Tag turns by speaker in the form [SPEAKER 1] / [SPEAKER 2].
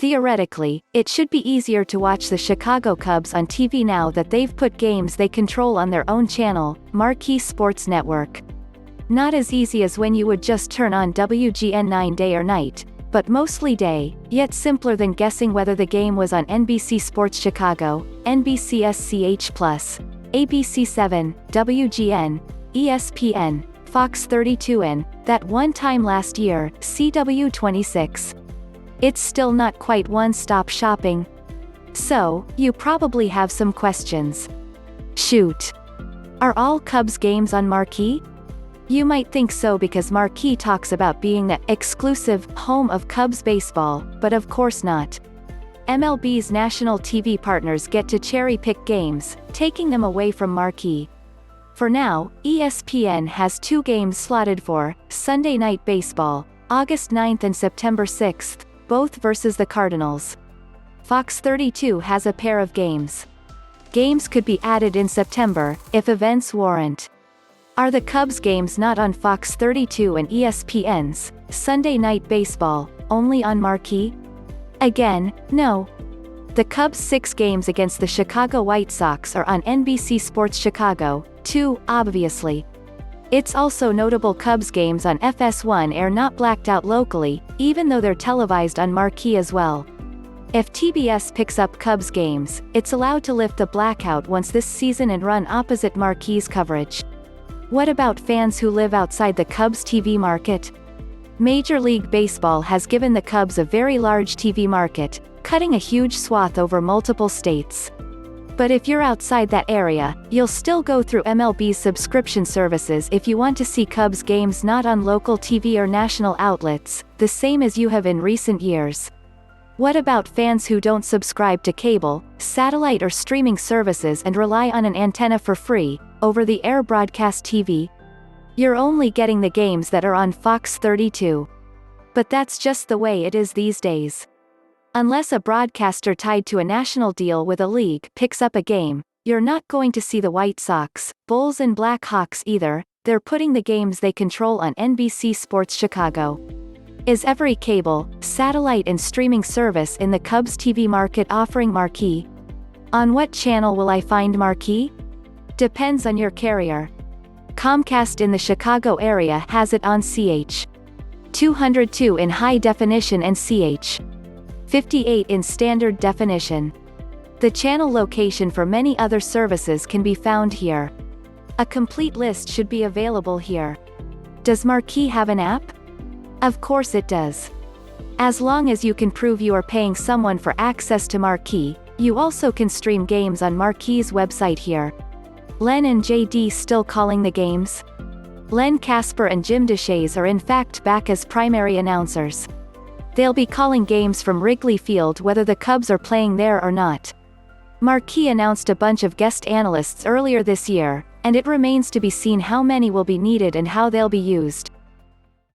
[SPEAKER 1] Theoretically, it should be easier to watch the Chicago Cubs on TV now that they've put games they control on their own channel, Marquee Sports Network. Not as easy as when you would just turn on WGN 9 day or night, but mostly day, yet simpler than guessing whether the game was on NBC Sports Chicago, NBCSCH+, ABC7, WGN, ESPN, Fox 32 and, that one time last year, CW26. It's still not quite one-stop shopping. So, you probably have some questions. Shoot! Are all Cubs games on Marquee? You might think so because Marquee talks about being the exclusive home of Cubs baseball, but of course not. MLB's national TV partners get to cherry-pick games, taking them away from Marquee. For now, ESPN has 2 games slotted for Sunday Night Baseball, August 9th and September 6th, both versus the Cardinals. Fox 32 has a pair of games. Games could be added in September, if events warrant. Are the Cubs games not on Fox 32 and ESPN's Sunday Night Baseball, only on Marquee? Again, no. The Cubs' 6 games against the Chicago White Sox are on NBC Sports Chicago, too, obviously. It's also notable Cubs games on FS1 air not blacked out locally, even though they're televised on Marquee as well. If TBS picks up Cubs games, it's allowed to lift the blackout once this season and run opposite Marquee's coverage. What about fans who live outside the Cubs TV market? Major League Baseball has given the Cubs a very large TV market, cutting a huge swath over multiple states. But if you're outside that area, you'll still go through MLB's subscription services if you want to see Cubs games not on local TV or national outlets, the same as you have in recent years. What about fans who don't subscribe to cable, satellite or streaming services and rely on an antenna for free, over-the-air broadcast TV? You're only getting the games that are on Fox 32. But that's just the way it is these days. Unless a broadcaster tied to a national deal with a league picks up a game, you're not going to see the White Sox, Bulls and Blackhawks either. They're putting the games they control on NBC Sports Chicago. Is every cable, satellite and streaming service in the Cubs TV market offering Marquee? On what channel will I find Marquee? Depends on your carrier. Comcast in the Chicago area has it on CH 202 in high definition and CH 58 in standard definition. The channel location for many other services can be found here. A complete list should be available here. Does Marquee have an app? Of course it does. As long as you can prove you are paying someone for access to Marquee, you also can stream games on Marquee's website here. Len and JD still calling the games? Len Casper and Jim Deshaies are in fact back as primary announcers. They'll be calling games from Wrigley Field whether the Cubs are playing there or not. Marquee announced a bunch of guest analysts earlier this year, and it remains to be seen how many will be needed and how they'll be used.